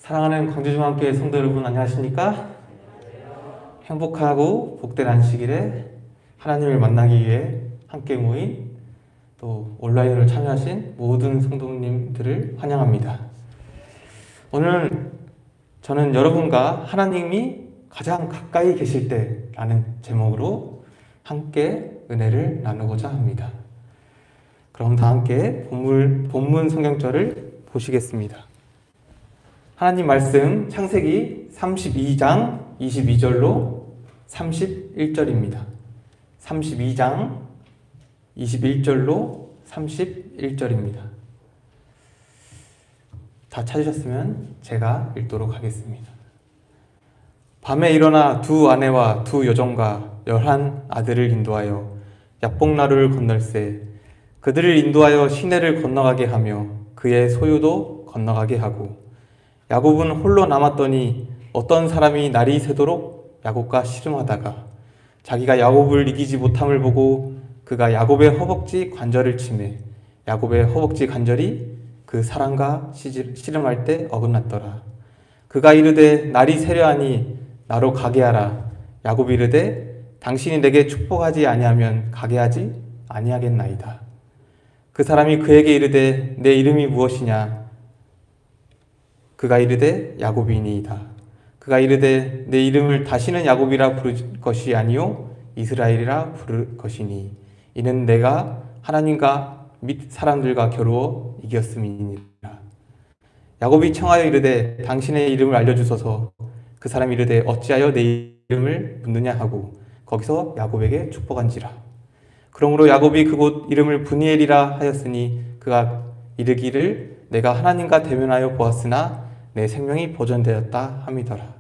사랑하는 광주중앙교회 성도 여러분, 안녕하십니까? 행복하고 복된 안식일에 하나님을 만나기 위해 함께 모인 또 온라인으로 참여하신 모든 성도님들을 환영합니다. 오늘 저는 여러분과 하나님이 가장 가까이 계실 때라는 제목으로 함께 은혜를 나누고자 합니다. 그럼 다 함께 본문 성경절을 보시겠습니다. 하나님 말씀 창세기 32장 22절로 31절입니다. 32장 21절로 31절입니다. 다 찾으셨으면 제가 읽도록 하겠습니다. 밤에 일어나 두 아내와 두 여종과 11 아들을 인도하여 야복나루를 건널세 그들을 인도하여 시내를 건너가게 하며 그의 소유도 건너가게 하고 야곱은 홀로 남았더니 어떤 사람이 날이 새도록 야곱과 씨름하다가 자기가 야곱을 이기지 못함을 보고 그가 야곱의 허벅지 관절을 치매 야곱의 허벅지 관절이 그 사람과 씨름할 때 어긋났더라. 그가 이르되 날이 새려하니 나로 가게 하라. 야곱이 이르되 당신이 내게 축복하지 아니하면 가게 하지 아니하겠나이다. 그 사람이 그에게 이르되 내 이름이 무엇이냐? 그가 이르되 야곱이니이다. 그가 이르되 내 이름을 다시는 야곱이라 부를 것이 아니요 이스라엘이라 부를 것이니 이는 내가 하나님과 및 사람들과 겨루어 이겼음이니라. 야곱이 청하여 이르되 당신의 이름을 알려주소서. 그 사람이 이르되 어찌하여 내 이름을 묻느냐 하고 거기서 야곱에게 축복한지라. 그러므로 야곱이 그곳 이름을 브니엘이라 하였으니 그가 이르기를 내가 하나님과 대면하여 보았으나 내 생명이 보존되었다 함이더라.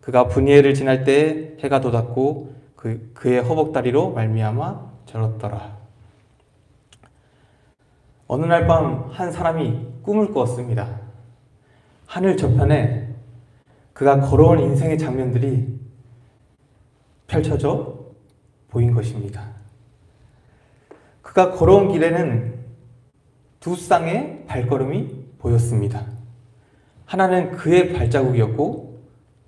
그가 브니엘을 지날 때에 해가 돋았고 그의 허벅다리로 말미암아 절었더라. 어느 날 밤 한 사람이 꿈을 꾸었습니다. 하늘 저편에 그가 걸어온 인생의 장면들이 펼쳐져 보인 것입니다. 그가 걸어온 길에는 두 쌍의 발걸음이 보였습니다. 하나는 그의 발자국이었고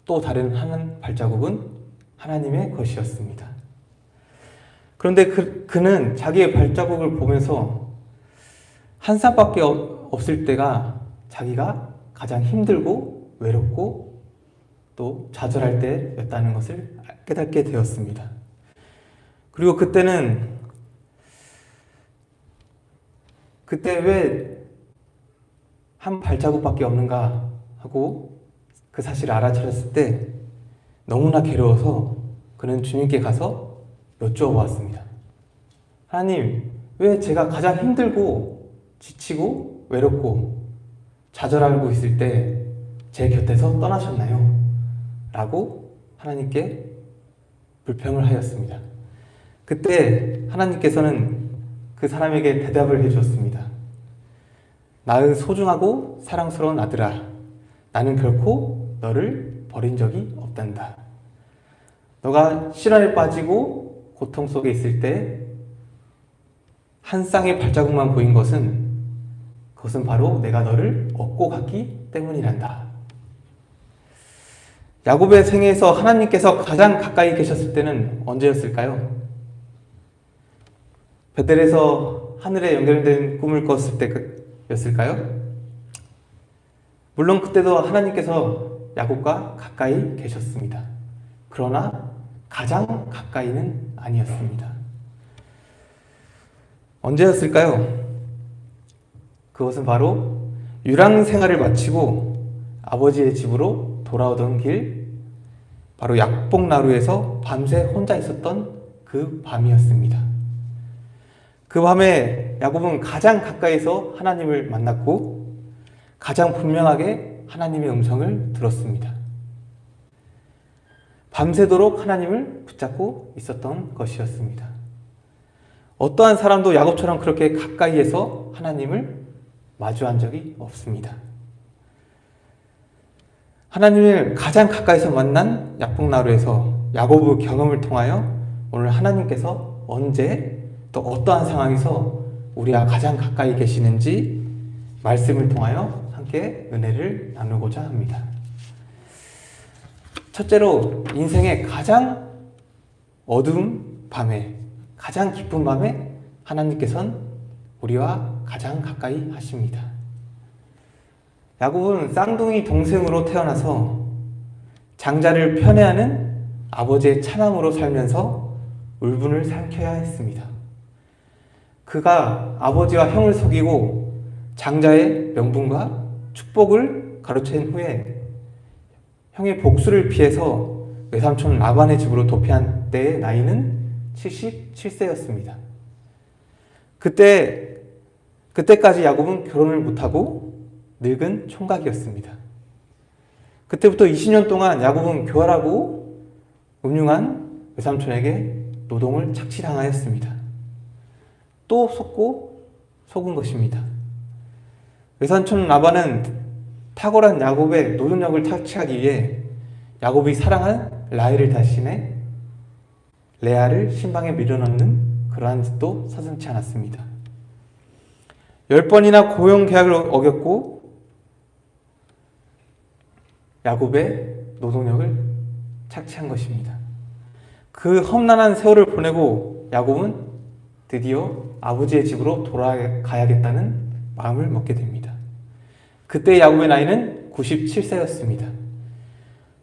또 다른 한 발자국은 하나님의 것이었습니다. 그런데 그는 자기의 발자국을 보면서 한 쌍밖에 없을 때가 자기가 가장 힘들고 외롭고 또 좌절할 때였다는 것을 깨닫게 되었습니다. 그리고 그때 왜 한 발자국밖에 없는가 하고 그 사실을 알아차렸을 때 너무나 괴로워서 그는 주님께 가서 여쭈어 보았습니다. 하나님, 왜 제가 가장 힘들고 지치고 외롭고 좌절하고 있을 때 제 곁에서 떠나셨나요? 라고 하나님께 불평을 하였습니다. 그때 하나님께서는 그 사람에게 대답을 해주었습니다. 나의 소중하고 사랑스러운 아들아, 나는 결코 너를 버린 적이 없단다. 너가 시련에 빠지고 고통 속에 있을 때 한 쌍의 발자국만 보인 그것은 바로 내가 너를 업고 갔기 때문이란다. 야곱의 생애에서 하나님께서 가장 가까이 계셨을 때는 언제였을까요? 베델에서 하늘에 연결된 꿈을 꿨을 때였을까요? 물론 그때도 하나님께서 야곱과 가까이 계셨습니다. 그러나 가장 가까이는 아니었습니다. 언제였을까요? 그것은 바로 유랑 생활을 마치고 아버지의 집으로 돌아오던 길, 바로 야복나루에서 밤새 혼자 있었던 그 밤이었습니다. 그 밤에 야곱은 가장 가까이서 하나님을 만났고 가장 분명하게 하나님의 음성을 들었습니다. 밤새도록 하나님을 붙잡고 있었던 것이었습니다. 어떠한 사람도 야곱처럼 그렇게 가까이에서 하나님을 마주한 적이 없습니다. 하나님을 가장 가까이서 만난 야복나루에서 야곱의 경험을 통하여 오늘 하나님께서 언제 또 어떠한 상황에서 우리와 가장 가까이 계시는지 말씀을 통하여 함께 은혜를 나누고자 합니다. 첫째로 인생의 가장 어두운 밤에, 가장 깊은 밤에 하나님께서는 우리와 가장 가까이 하십니다. 야곱은 쌍둥이 동생으로 태어나서 장자를 편애하는 아버지의 차남으로 살면서 울분을 삼켜야 했습니다. 그가 아버지와 형을 속이고 장자의 명분과 축복을 가로챈 후에 형의 복수를 피해서 외삼촌 라반의 집으로 도피한 때의 나이는 77세였습니다. 그때까지 야곱은 결혼을 못하고 늙은 총각이었습니다. 그때부터 20년 동안 야곱은 교활하고 음흉한 외삼촌에게 노동을 착취당하였습니다. 또 속고 속은 것입니다. 외삼촌 라반은 탁월한 야곱의 노동력을 착취하기 위해 야곱이 사랑한 라헬을 대신해 레아를 신방에 밀어넣는 그러한 짓도 서슴지 않았습니다. 10번이나 고용 계약을 어겼고 야곱의 노동력을 착취한 것입니다. 그 험난한 세월을 보내고 야곱은 드디어 아버지의 집으로 돌아가야겠다는 마음을 먹게 됩니다. 그때 야곱의 나이는 97세였습니다.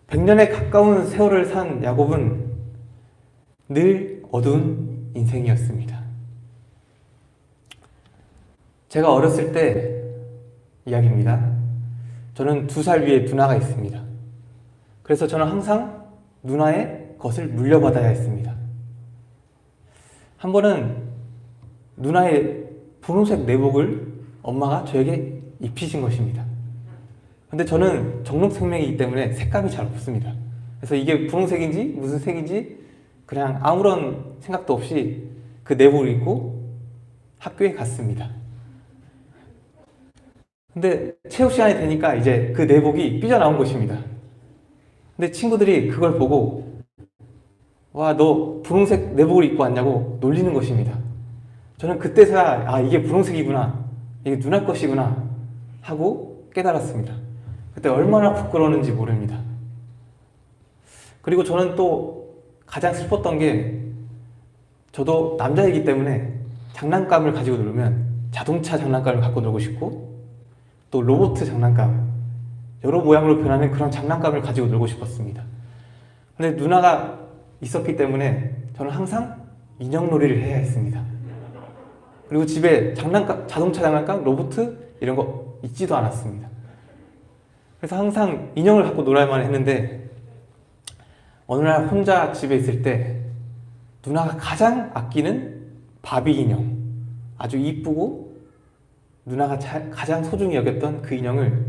100년에 가까운 세월을 산 야곱은 늘 어두운 인생이었습니다. 제가 어렸을 때 이야기입니다. 저는 2살 위에 누나가 있습니다. 그래서 저는 항상 누나의 것을 물려받아야 했습니다. 한 번은 누나의 분홍색 내복을 엄마가 저에게 입히신 것입니다. 근데 저는 정록생명이기 때문에 색감이 잘 없습니다. 그래서 이게 분홍색인지 무슨 색인지 그냥 아무런 생각도 없이 그 내복을 입고 학교에 갔습니다. 근데 체육 시간이 되니까 이제 그 내복이 삐져나온 것입니다. 근데 친구들이 그걸 보고 와, 너 분홍색 내복을 입고 왔냐고 놀리는 것입니다. 저는 그때서야 아, 이게 분홍색이구나, 이게 누나 것이구나 하고 깨달았습니다. 그때 얼마나 부끄러웠는지 모릅니다. 그리고 저는 또 가장 슬펐던 게 저도 남자이기 때문에 장난감을 가지고 놀면 자동차 장난감을 갖고 놀고 싶고 또 로봇 장난감, 여러 모양으로 변하는 그런 장난감을 가지고 놀고 싶었습니다. 근데 누나가 있었기 때문에 저는 항상 인형놀이를 해야 했습니다. 그리고 집에 장난감, 자동차 장난감, 로봇 이런 거 있지도 않았습니다. 그래서 항상 인형을 갖고 놀아야만 했는데 어느 날 혼자 집에 있을 때 누나가 가장 아끼는 바비 인형, 아주 이쁘고 누나가 가장 소중히 여겼던 그 인형을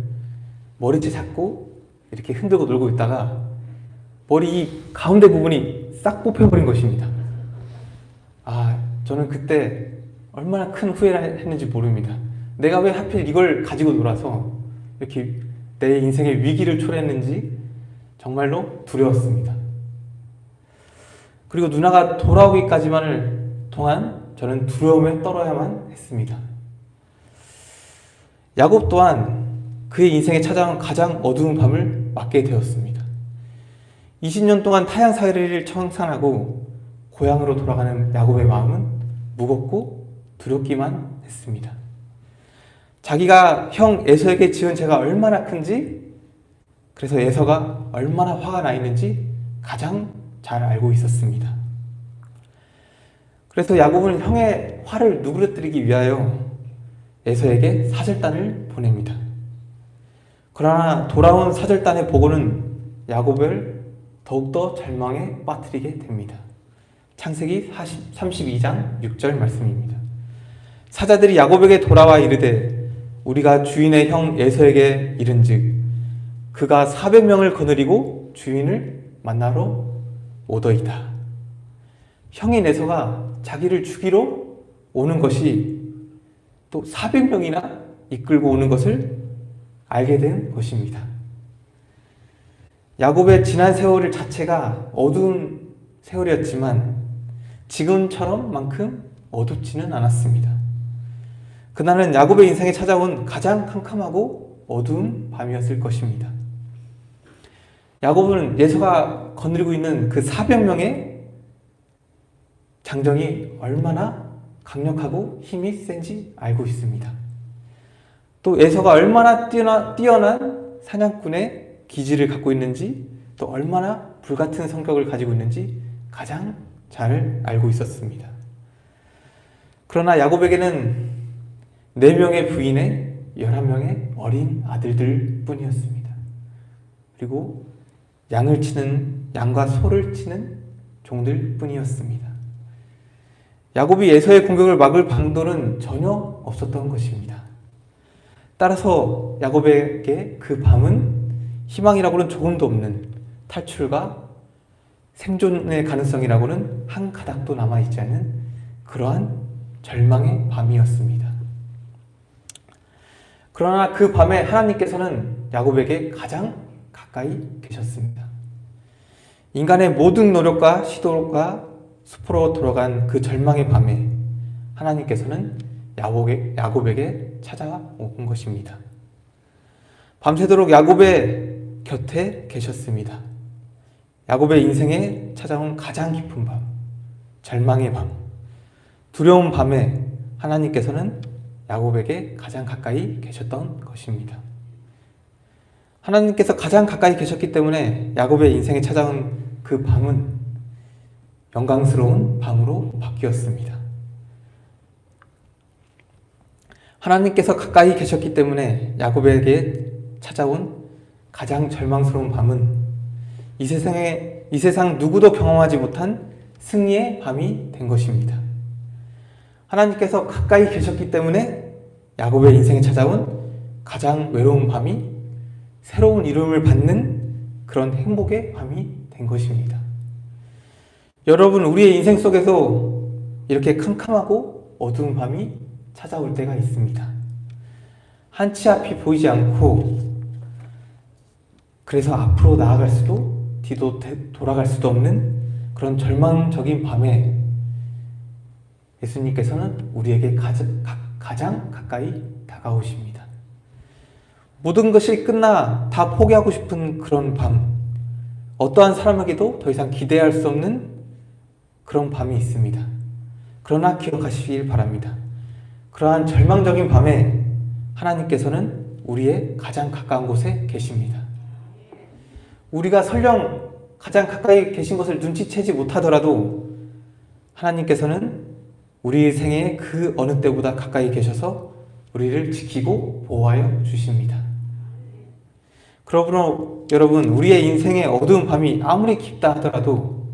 머리채 잡고 이렇게 흔들고 놀고 있다가 머리 이 가운데 부분이 싹 뽑혀버린 것입니다. 아, 저는 그때 얼마나 큰 후회를 했는지 모릅니다. 내가 왜 하필 이걸 가지고 놀아서 이렇게 내 인생의 위기를 초래했는지 정말로 두려웠습니다. 그리고 누나가 돌아오기까지만을 동안 저는 두려움에 떨어야만 했습니다. 야곱 또한 그의 인생에 찾아온 가장 어두운 밤을 맞게 되었습니다. 20년 동안 타양 살이를 청산하고 고향으로 돌아가는 야곱의 마음은 무겁고 두렵기만 했습니다. 자기가 형 에서에게 지은 죄가 얼마나 큰지, 그래서 에서가 얼마나 화가 나 있는지 가장 잘 알고 있었습니다. 그래서 야곱은 형의 화를 누그러뜨리기 위하여 에서에게 사절단을 보냅니다. 그러나 돌아온 사절단의 보고는 야곱을 더욱더 절망에 빠뜨리게 됩니다. 창세기 32장 6절 말씀입니다. 사자들이 야곱에게 돌아와 이르되 우리가 주인의 형 에서에게 이른즉 그가 400명을 거느리고 주인을 만나러 오더이다. 형인 에서가 자기를 죽이러 오는 것이 또 400명이나 이끌고 오는 것을 알게 된 것입니다. 야곱의 지난 세월 자체가 어두운 세월이었지만 지금처럼만큼 어둡지는 않았습니다. 그날은 야곱의 인생에 찾아온 가장 캄캄하고 어두운 밤이었을 것입니다. 야곱은 에서가 거느리고 있는 그 400명의 장정이 얼마나 강력하고 힘이 센지 알고 있습니다. 또 에서가 얼마나 뛰어난 사냥꾼의 기질을 갖고 있는지, 또 얼마나 불같은 성격을 가지고 있는지 가장 잘 알고 있었습니다. 그러나 야곱에게는 4명의 부인에 11명의 어린 아들들 뿐이었습니다. 그리고 양과 소를 치는 종들 뿐이었습니다. 야곱이 에서의 공격을 막을 방도는 전혀 없었던 것입니다. 따라서 야곱에게 그 밤은 희망이라고는 조금도 없는 탈출과 생존의 가능성이라고는 한 가닥도 남아있지 않은 그러한 절망의 밤이었습니다. 그러나 그 밤에 하나님께서는 야곱에게 가장 가까이 계셨습니다. 인간의 모든 노력과 시도가 수포로 돌아간 그 절망의 밤에 하나님께서는 야곱에게 찾아온 것입니다. 밤새도록 야곱의 곁에 계셨습니다. 야곱의 인생에 찾아온 가장 깊은 밤, 절망의 밤, 두려운 밤에 하나님께서는 야곱에게 가장 가까이 계셨던 것입니다. 하나님께서 가장 가까이 계셨기 때문에 야곱의 인생에 찾아온 그 밤은 영광스러운 밤으로 바뀌었습니다. 하나님께서 가까이 계셨기 때문에 야곱에게 찾아온 가장 절망스러운 밤은 이 세상 누구도 경험하지 못한 승리의 밤이 된 것입니다. 하나님께서 가까이 계셨기 때문에 야곱의 인생에 찾아온 가장 외로운 밤이 새로운 이름을 받는 그런 행복의 밤이 된 것입니다. 여러분, 우리의 인생 속에서 이렇게 캄캄하고 어두운 밤이 찾아올 때가 있습니다. 한치 앞이 보이지 않고, 그래서 앞으로 나아갈 수도 뒤도 돌아갈 수도 없는 그런 절망적인 밤에 예수님께서는 우리에게 가장 가까이 다가오십니다. 모든 것이 끝나 다 포기하고 싶은 그런 밤, 어떠한 사람에게도 더 이상 기대할 수 없는 그런 밤이 있습니다. 그러나 기억하시길 바랍니다. 그러한 절망적인 밤에 하나님께서는 우리의 가장 가까운 곳에 계십니다. 우리가 설령 가장 가까이 계신 것을 눈치채지 못하더라도 하나님께서는 우리 생에 그 어느 때보다 가까이 계셔서 우리를 지키고 보호하여 주십니다. 그러므로 여러분, 우리의 인생의 어두운 밤이 아무리 깊다 하더라도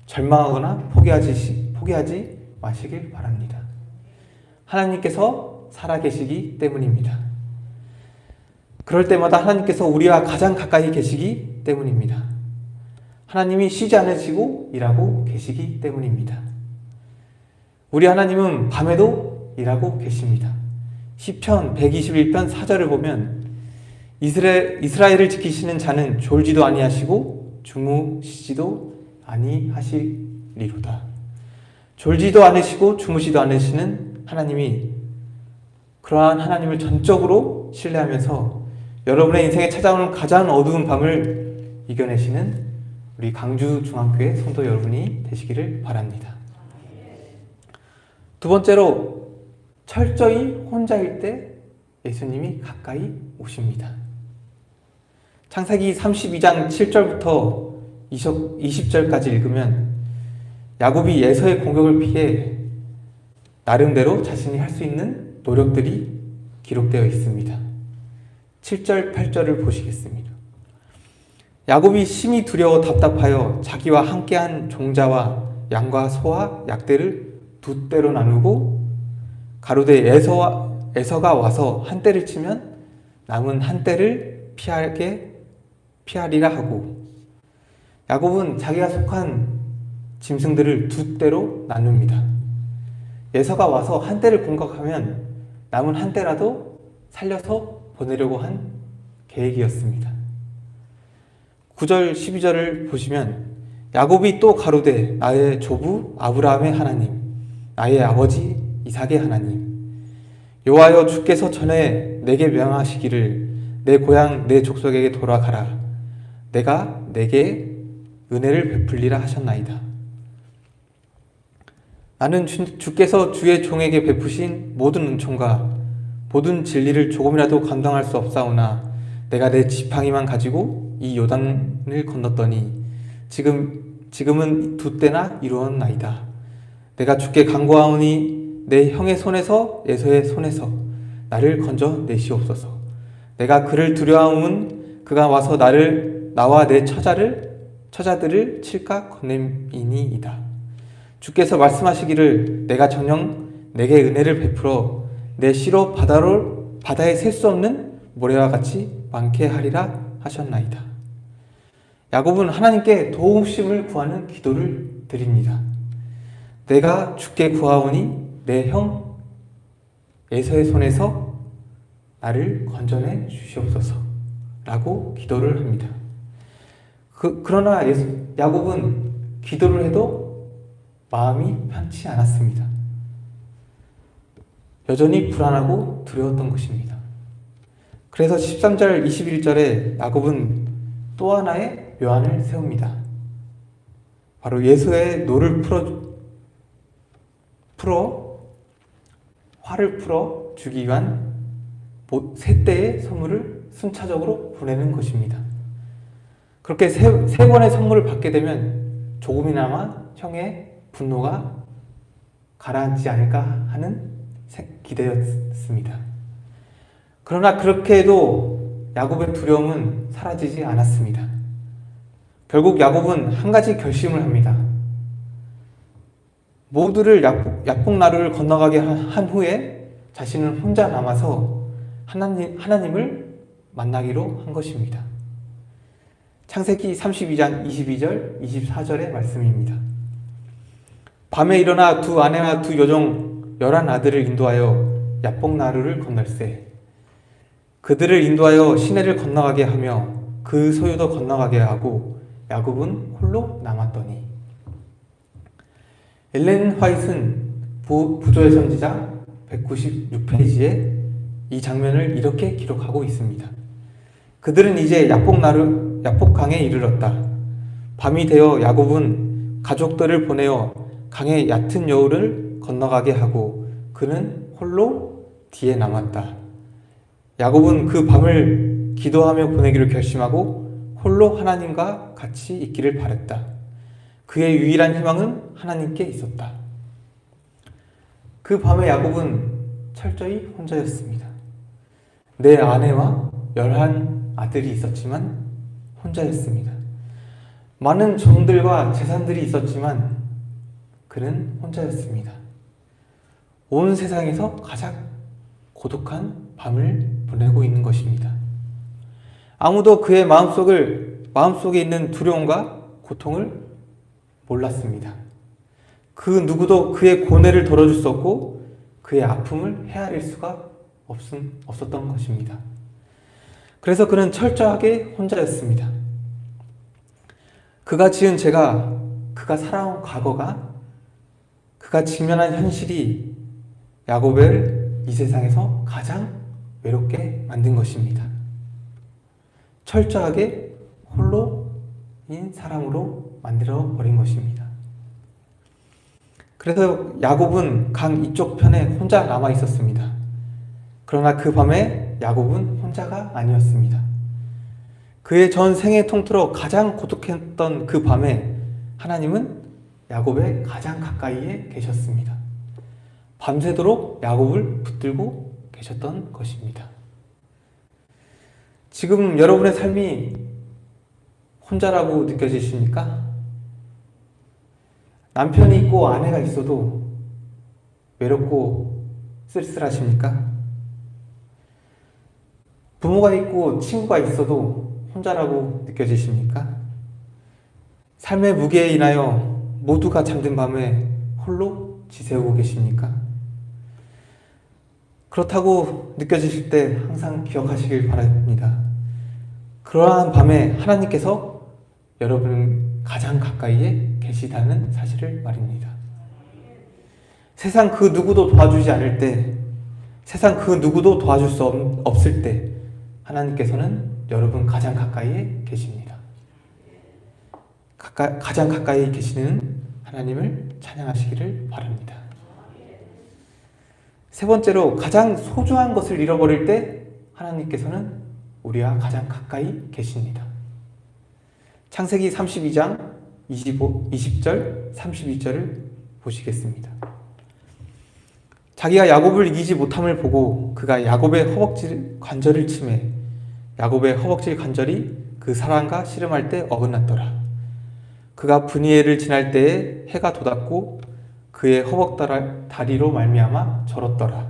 절망하거나 포기하지 마시길 바랍니다. 하나님께서 살아계시기 때문입니다. 그럴 때마다 하나님께서 우리와 가장 가까이 계시기 때문입니다. 하나님이 쉬지 않으시고 일하고 계시기 때문입니다. 우리 하나님은 밤에도 일하고 계십니다. 시편 121편 4절을 보면 이스라엘을 지키시는 자는 졸지도 아니하시고 주무시지도 아니하시리로다. 졸지도 않으시고 주무시도 않으시는 하나님이, 그러한 하나님을 전적으로 신뢰하면서 여러분의 인생에 찾아오는 가장 어두운 밤을 이겨내시는 우리 강주중앙교회 성도 여러분이 되시기를 바랍니다. 두 번째로, 철저히 혼자일 때 예수님이 가까이 오십니다. 창세기 32장 7절부터 20절까지 읽으면 야곱이 에서의 공격을 피해 나름대로 자신이 할 수 있는 노력들이 기록되어 있습니다. 7절, 8절을 보시겠습니다. 야곱이 심히 두려워 답답하여 자기와 함께한 종자와 양과 소와 약대를 두 떼로 나누고 가로되 에서가 와서 한 떼를 치면 남은 한 떼를 피하리라 하고, 야곱은 자기가 속한 짐승들을 두 떼로 나눕니다. 에서가 와서 한 떼를 공격하면 남은 한 떼라도 살려서 보내려고 한 계획이었습니다. 9절 12절을 보시면 야곱이 또 가로되 나의 조부 아브라함의 하나님, 나의 아버지 이삭의 하나님, 여호와여 주께서 전에 내게 명하시기를 내 고향 내 족속에게 돌아가라. 내가 내게 은혜를 베풀리라 하셨나이다. 나는 주께서 주의 종에게 베푸신 모든 은총과 모든 진리를 조금이라도 감당할 수 없사오나 내가 내 지팡이만 가지고 이 요단을 건넜더니 지금은 두 때나 이루었나이다. 내가 주께 간구하오니 내 형의 손에서 에서의 손에서 나를 건져 내시옵소서. 내가 그를 두려워함은 그가 와서 나와 내 처자들을 칠까 건냄이니이다. 주께서 말씀하시기를 내가 정녕 내게 은혜를 베풀어 내 씨로 바다에 셀 수 없는 모래와 같이 많게 하리라 하셨나이다. 야곱은 하나님께 도우심을 구하는 기도를 드립니다. 내가 주께 구하오니 내 형 에서의 손에서 나를 건져내 주시옵소서 라고 기도를 합니다. 그러나 야곱은 기도를 해도 마음이 편치 않았습니다. 여전히 불안하고 두려웠던 것입니다. 그래서 13절 21절에 야곱은 또 하나의 묘안을 세웁니다. 바로 예수의 노를 화를 풀어 주기 위한 세 대의 선물을 순차적으로 보내는 것입니다. 그렇게 세 번의 선물을 받게 되면 조금이나마 형의 분노가 가라앉지 않을까 하는 기대였습니다. 그러나 그렇게 해도 야곱의 두려움은 사라지지 않았습니다. 결국 야곱은 한 가지 결심을 합니다. 모두를 야복나루를 건너가게 한 후에 자신은 혼자 남아서 하나님을 만나기로 한 것입니다. 창세기 32장 22절, 24절의 말씀입니다. 밤에 일어나 두 아내와 두 여종 11아들을 인도하여 야복나루를 건널세. 그들을 인도하여 시내를 건너가게 하며 그 소유도 건너가게 하고 야곱은 홀로 남았더니. 엘렌 화이트는 부조의 선지자 196페이지에 이 장면을 이렇게 기록하고 있습니다. 그들은 이제 야복강에 이르렀다. 밤이 되어 야곱은 가족들을 보내어 강의 얕은 여울을 건너가게 하고 그는 홀로 뒤에 남았다. 야곱은 그 밤을 기도하며 보내기로 결심하고 홀로 하나님과 같이 있기를 바랬다. 그의 유일한 희망은 하나님께 있었다. 그 밤에 야곱은 철저히 혼자였습니다. 내 아내와 11아들이 있었지만 혼자였습니다. 많은 종들과 재산들이 있었지만 그는 혼자였습니다. 온 세상에서 가장 고독한 밤을 보내고 있는 것입니다. 아무도 그의 마음속에 있는 두려움과 고통을 몰랐습니다. 그 누구도 그의 고뇌를 덜어줄 수 없고 그의 아픔을 헤아릴 수가 없었던 것입니다. 그래서 그는 철저하게 혼자였습니다. 그가 지은 죄가, 그가 살아온 과거가, 그가 직면한 현실이 야곱을 이 세상에서 가장 외롭게 만든 것입니다. 철저하게 홀로인 사람으로 만들어 버린 것입니다. 그래서 야곱은 강 이쪽 편에 혼자 남아 있었습니다. 그러나 그 밤에 야곱은 혼자가 아니었습니다. 그의 전 생애 통틀어 가장 고독했던 그 밤에 하나님은 야곱의 가장 가까이에 계셨습니다. 밤새도록 야곱을 붙들고 계셨던 것입니다. 지금 여러분의 삶이 혼자라고 느껴지십니까? 남편이 있고 아내가 있어도 외롭고 쓸쓸하십니까? 부모가 있고 친구가 있어도 혼자라고 느껴지십니까? 삶의 무게에 인하여 모두가 잠든 밤에 홀로 지새우고 계십니까? 그렇다고 느껴지실 때 항상 기억하시길 바랍니다. 그러한 밤에 하나님께서 여러분 가장 가까이에 계시다는 사실을 말입니다. 세상 그 누구도 도와주지 않을 때, 세상 그 누구도 도와줄 수 없을 때 하나님께서는 여러분 가장 가까이에 계십니다. 가장 가까이 계시는 하나님을 찬양하시기를 바랍니다. 세 번째로, 가장 소중한 것을 잃어버릴 때 하나님께서는 우리와 가장 가까이 계십니다. 창세기 32장 20절, 32절을 보시겠습니다. 자기가 야곱을 이기지 못함을 보고 그가 야곱의 허벅지 관절을 치매 야곱의 허벅지 관절이 그 사랑과 씨름할 때 어긋났더라. 그가 브니엘을 지날 때에 해가 돋았고 그의 허벅다리로 말미암아 절었더라.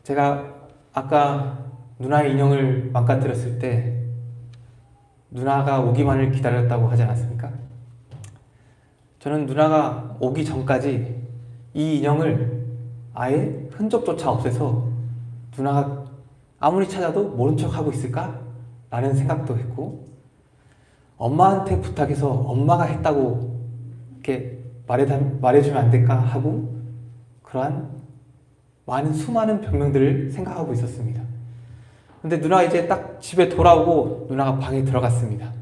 제가 아까 누나의 인형을 망가뜨렸을 때 누나가 오기만을 기다렸다고 하지 않았습니까? 저는 누나가 오기 전까지 이 인형을 아예 흔적조차 없애서 누나가 아무리 찾아도 모른 척하고 있을까? 라는 생각도 했고, 엄마한테 부탁해서 엄마가 했다고 이렇게 말해주면 안 될까 하고, 그러한 수많은 변명들을 생각하고 있었습니다. 근데 누나가 이제 딱 집에 돌아오고 누나가 방에 들어갔습니다.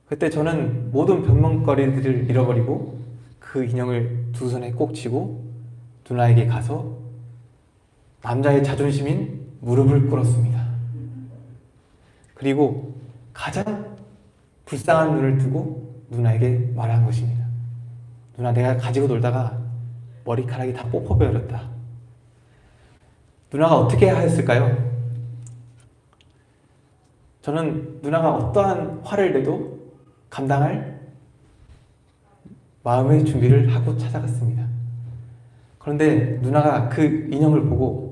그때 저는 모든 변명거리들을 잃어버리고 그 인형을 두 손에 꼭 쥐고 누나에게 가서 남자의 자존심인 무릎을 꿇었습니다. 그리고 가장 불쌍한 눈을 뜨고 누나에게 말한 것입니다. 누나, 내가 가지고 놀다가 머리카락이 다 뽑혀버렸다. 누나가 어떻게 하였을까요? 저는 누나가 어떠한 화를 내도 감당할 마음의 준비를 하고 찾아갔습니다. 그런데 누나가 그 인형을 보고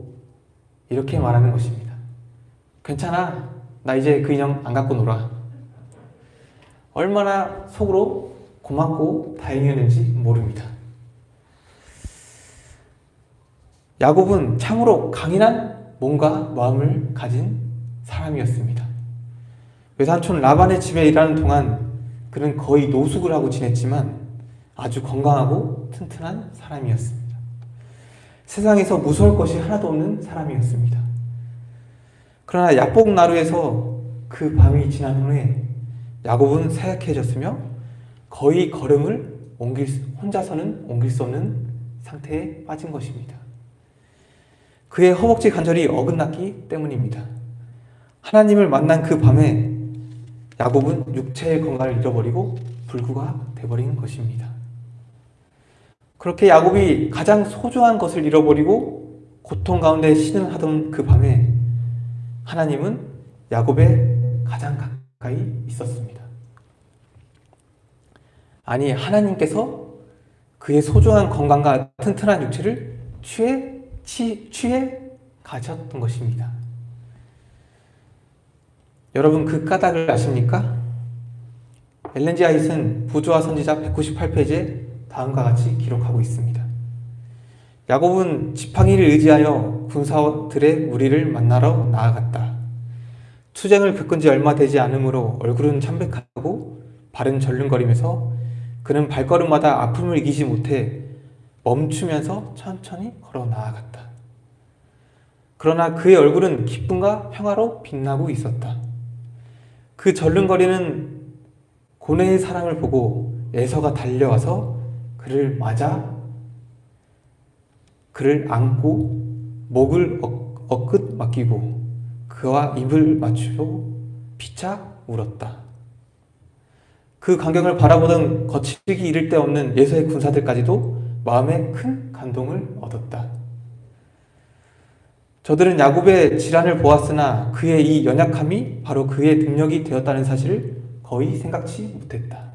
이렇게 말하는 것입니다. 괜찮아, 나 이제 그 인형 안 갖고 놀아. 얼마나 속으로 고맙고 다행이었는지 모릅니다. 야곱은 참으로 강인한 몸과 마음을 가진 사람이었습니다. 외삼촌 라반의 집에 일하는 동안 그는 거의 노숙을 하고 지냈지만 아주 건강하고 튼튼한 사람이었습니다. 세상에서 무서울 것이 하나도 없는 사람이었습니다. 그러나 야복나루에서 그 밤이 지난 후에 야곱은 쇠약해졌으며 거의 걸음을 혼자서는 옮길 수 없는 상태에 빠진 것입니다. 그의 허벅지 관절이 어긋났기 때문입니다. 하나님을 만난 그 밤에 야곱은 육체의 건강을 잃어버리고 불구가 되어버린 것입니다. 그렇게 야곱이 가장 소중한 것을 잃어버리고 고통 가운데 신음하던 그 밤에 하나님은 야곱의 가장 가까이 있었습니다. 아니, 하나님께서 그의 소중한 건강과 튼튼한 육체를 취해 가셨던 것입니다. 여러분, 그 까닭을 아십니까? 엘렌 G 화이트는 부조화 선지자 198페이지에 다음과 같이 기록하고 있습니다. 야곱은 지팡이를 의지하여 군사들의 무리를 만나러 나아갔다. 투쟁을 겪은 지 얼마 되지 않으므로 얼굴은 창백하고 발은 절름거리면서 그는 발걸음마다 아픔을 이기지 못해 멈추면서 천천히 걸어 나아갔다. 그러나 그의 얼굴은 기쁨과 평화로 빛나고 있었다. 그 절름거리는 고뇌의 사람을 보고 에서가 달려와서 그를 맞아 그를 안고 목을 어긋 맡기고 그와 입을 맞추고 피차 울었다. 그 광경을 바라보던 거칠기 이를 데 없는 예서의 군사들까지도 마음에 큰 감동을 얻었다. 저들은 야곱의 질환을 보았으나 그의 이 연약함이 바로 그의 능력이 되었다는 사실을 거의 생각지 못했다.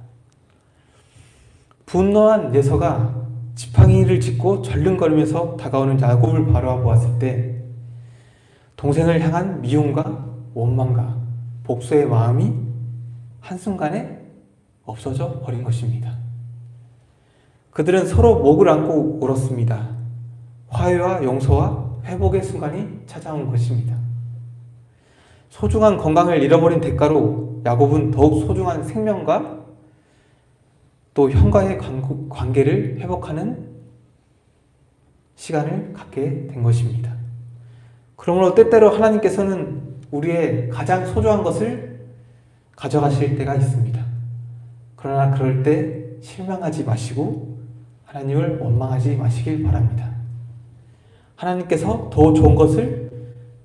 분노한 예서가 지팡이를 짚고 절름거리면서 다가오는 야곱을 바라보았을 때 동생을 향한 미움과 원망과 복수의 마음이 한순간에 없어져 버린 것입니다. 그들은 서로 목을 안고 울었습니다. 화해와 용서와 회복의 순간이 찾아온 것입니다. 소중한 건강을 잃어버린 대가로 야곱은 더욱 소중한 생명과 또 형과의 관계를 회복하는 시간을 갖게 된 것입니다. 그러므로 때때로 하나님께서는 우리의 가장 소중한 것을 가져가실 때가 있습니다. 그러나 그럴 때 실망하지 마시고 하나님을 원망하지 마시길 바랍니다. 하나님께서 더 좋은 것을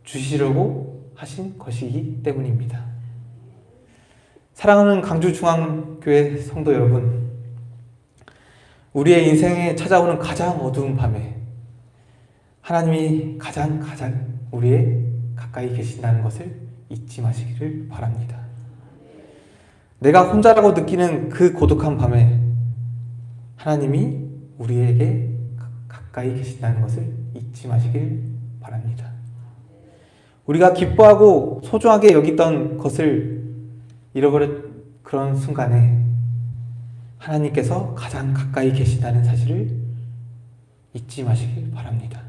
주시려고 하신 것이기 때문입니다. 사랑하는 강주중앙교회 성도 여러분, 우리의 인생에 찾아오는 가장 어두운 밤에 하나님이 가장 우리의 가까이 계신다는 것을 잊지 마시기를 바랍니다. 내가 혼자라고 느끼는 그 고독한 밤에 하나님이 우리에게 가까이 계신다는 것을 잊지 마시길 바랍니다. 우리가 기뻐하고 소중하게 여기던 것을 잃어버린 그런 순간에 하나님께서 가장 가까이 계신다는 사실을 잊지 마시길 바랍니다.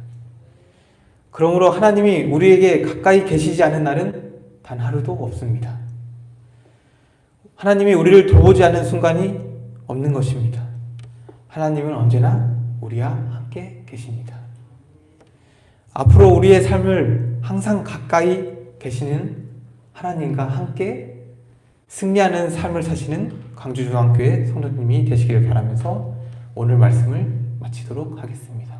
그러므로 하나님이 우리에게 가까이 계시지 않은 날은 단 하루도 없습니다. 하나님이 우리를 돌보지 않는 순간이 없는 것입니다. 하나님은 언제나 우리와 함께 계십니다. 앞으로 우리의 삶을 항상 가까이 계시는 하나님과 함께 승리하는 삶을 사시는 광주중앙교회 성도님이 되시기를 바라면서 오늘 말씀을 마치도록 하겠습니다.